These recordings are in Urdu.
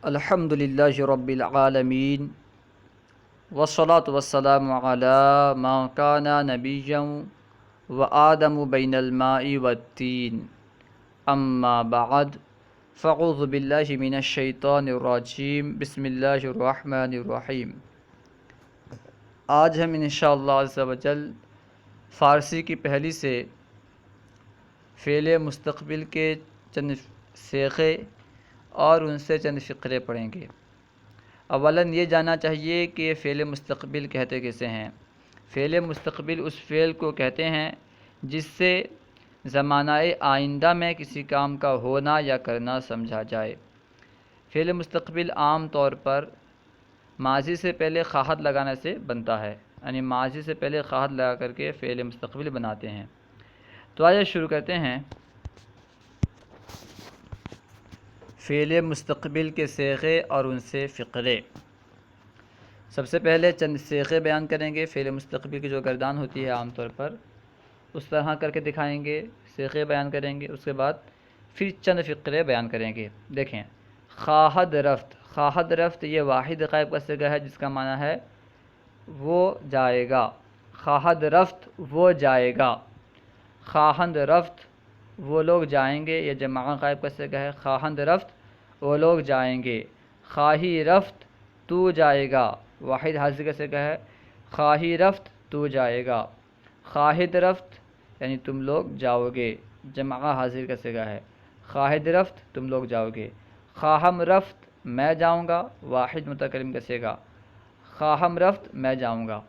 الحمد للہ رب العالمین والصلاة والسلام علی ما کان نبیا وآدم بین الماء والتین اما بعد فاعوذ باللہ من الشیطان الرجیم بسم اللہ الرحمن الرحیم۔ آج ہم انشاءاللہ عز و جل فارسی کی پہلی سے فعل مستقبل کے چند صیغے اور ان سے چند فقرے پڑھیں گے۔ اولاً یہ جاننا چاہیے کہ فعل مستقبل کہتے کسے ہیں۔ فعل مستقبل اس فعل کو کہتے ہیں جس سے زمانہ آئندہ میں کسی کام کا ہونا یا کرنا سمجھا جائے۔ فعل مستقبل عام طور پر ماضی سے پہلے خواہد لگانے سے بنتا ہے، یعنی ماضی سے پہلے خواہد لگا کر کے فعل مستقبل بناتے ہیں۔ تو آئیے شروع کرتے ہیں فعل مستقبل کے صیغے اور ان سے فقرے۔ سب سے پہلے چند صیغے بیان کریں گے۔ فعل مستقبل کی جو گردان ہوتی ہے عام طور پر اس طرح کر کے دکھائیں گے، صیغے بیان کریں گے، اس کے بعد پھر چند فقرے بیان کریں گے۔ دیکھیں، خواہد رفت، خواہد رفت یہ واحد غائب کا صیغہ ہے جس کا معنی ہے وہ جائے گا۔ خواہد رفت وہ جائے گا، خواہند رفت وہ لوگ جائیں گے، یہ جمع غائب کا صیغہ ہے۔ خواہند رفت وہ لوگ جائیں گے۔ خواہی رفت تو جائے گا، واحد حاضر کا صیغہ ہے۔ خواہی رفت تو جائے گا۔ خواہد رفت یعنی تم لوگ جاؤ گے، جمع حاضر کا صیغہ ہے۔ خواہد رفت تم لوگ جاؤ گے۔ خواہم رفت میں جاؤں گا، واحد متکلم کا صیغہ۔ خواہم رفت میں جاؤں گا۔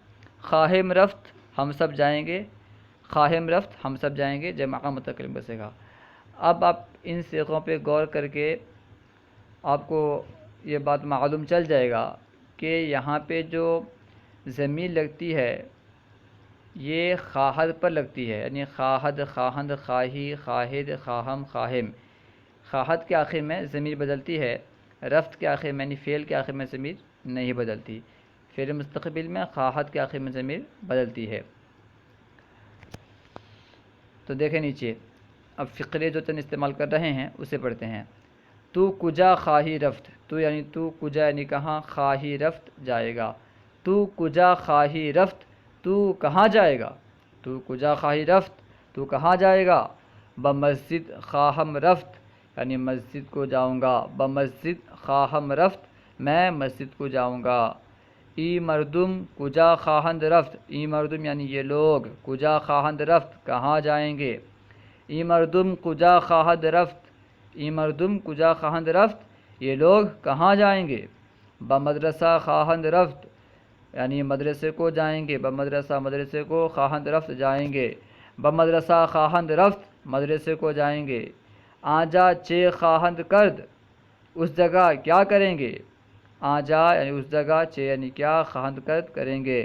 خواہم رفت ہم سب جائیں گے، خواہم رفت ہم سب جائیں گے، جمع متکلم کا صیغہ۔ اب آپ ان صیغوں پہ غور کر کے آپ کو یہ بات معلوم چل جائے گا کہ یہاں پہ جو ضمیر لگتی ہے یہ خواہد پر لگتی ہے، یعنی خواہد، خواہند، خواہی، خواہد، خواہم، خواہم۔ خواہد کے آخر میں ضمیر بدلتی ہے، رفت کے آخر میں یعنی فعل کے آخر میں ضمیر نہیں بدلتی۔ فعل مستقبل میں خواہد کے آخر میں ضمیر بدلتی ہے۔ تو دیکھیں نیچے، اب فقرے جو چند استعمال کر رہے ہیں اسے پڑھتے ہیں۔ تو کجا خواہی رفت، تو یعنی تو کجا یعنی کہاں، خواہی رفت جائے گا۔ تو کجا خواہی رفت تو کہاں جائے گا، تو کجا خواہی رفت تو کہاں جائے گا۔ بمسجد خواہم رفت یعنی مسجد کو جاؤں گا، بمسجد خواہم رفت میں مسجد کو جاؤں گا۔ ای مردم کجا خواہند رفت، ای مردم یعنی یہ لوگ، کجا خواہند رفت کہاں جائیں گے۔ ای مردم کجا خواہد رفت، ای مردم کجا خواہند رفت یہ لوگ کہاں جائیں گے۔ بمدرسہ خواہند رفت یعنی مدرسے کو جائیں گے، بمدرسہ مدرسے کو، خواہند رفت جائیں گے، بمدرسہ خواہند رفت مدرسے کو جائیں گے۔ آجا چے خواہند کرد اس جگہ کیا کریں گے۔ آجا یعنی اس جگہ، چے یعنی کیا، خواہند کرد کریں گے۔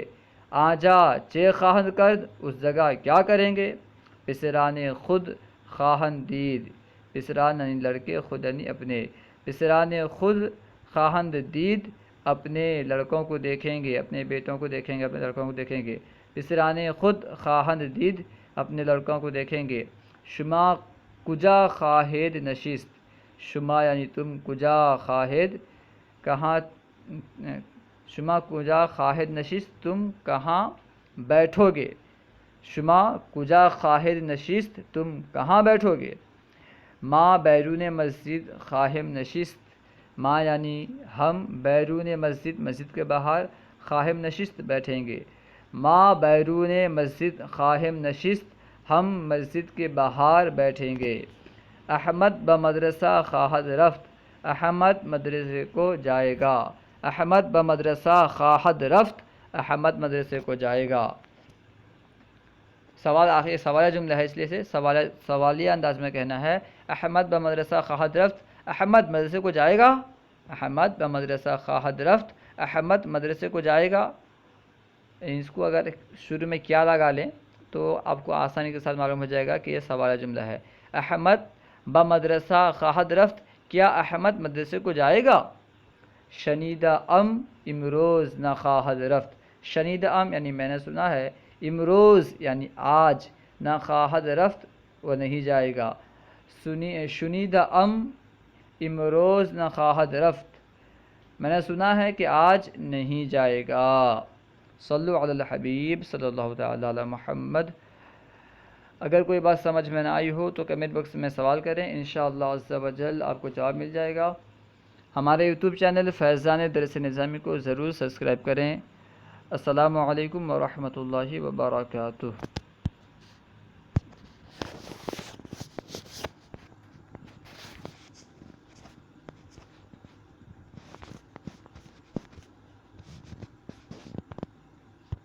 آجا چے خواہند کرد اس جگہ کیا کریں گے۔ پسران خود خواہند دید، پسران یعنی لڑکے، خود یعنی اپنے، پسران خود خواہند دید اپنے لڑکوں کو دیکھیں گے، اپنے بیٹوں کو دیکھیں گے، اپنے لڑکوں کو دیکھیں گے۔ پسران خود خواہند دید اپنے لڑکوں کو دیکھیں گے۔ شما کجا خواہد نشست، شما یعنی تم، کجا خواہد کہاں، شما کجا خواہد نشست تم کہاں بیٹھو گے، شما کجا خواہد نشست تم کہاں بیٹھو گے۔ ما بیرون مسجد خواہم نشست، ما یعنی ہم، بیرون مسجد مسجد کے باہر، خواہم نشست بیٹھیں گے۔ ما بیرون مسجد خواہم نشست ہم مسجد کے باہر بیٹھیں گے۔ احمد بمدرسہ خواہد رفت، احمد مدرسے کو جائے گا۔ احمد بمدرسہ خواہد رفت احمد مدرسے کو جائے گا۔ سوال آخر سوالیہ جملہ ہے، اس لیے سے سوالیہ انداز میں کہنا ہے۔ احمد بمدرسہ خواہد رفت احمد مدرسے کو جائے گا، احمد بمدرسہ خواہد رفت احمد مدرسے کو جائے گا۔ اس کو اگر شروع میں کیا لگا لیں تو آپ کو آسانی کے ساتھ معلوم ہو جائے گا کہ یہ سوالیہ جملہ ہے۔ احمد بمدرسہ خواہد رفت، کیا احمد مدرسے کو جائے گا۔ شنیدہ ام امروز نہ خواہد رفت، شنیدہ ام یعنی میں نے سنا ہے، امروز یعنی آج، نہ خواہد رفت وہ نہیں جائے گا۔ شنیدہ ام امروز نہ خواہد رفت، میں نے سنا ہے کہ آج نہیں جائے گا۔ صلو علی الحبیب صلی اللہ تعالی علی محمد۔ اگر کوئی بات سمجھ میں نہ آئی ہو تو کمنٹ باکس میں سوال کریں، انشاءاللہ عز و جل آپ کو جواب مل جائے گا۔ ہمارے یوٹیوب چینل فیضان درس نظامی کو ضرور سبسکرائب کریں۔ السلام علیکم ورحمۃ اللہ وبرکاتہ۔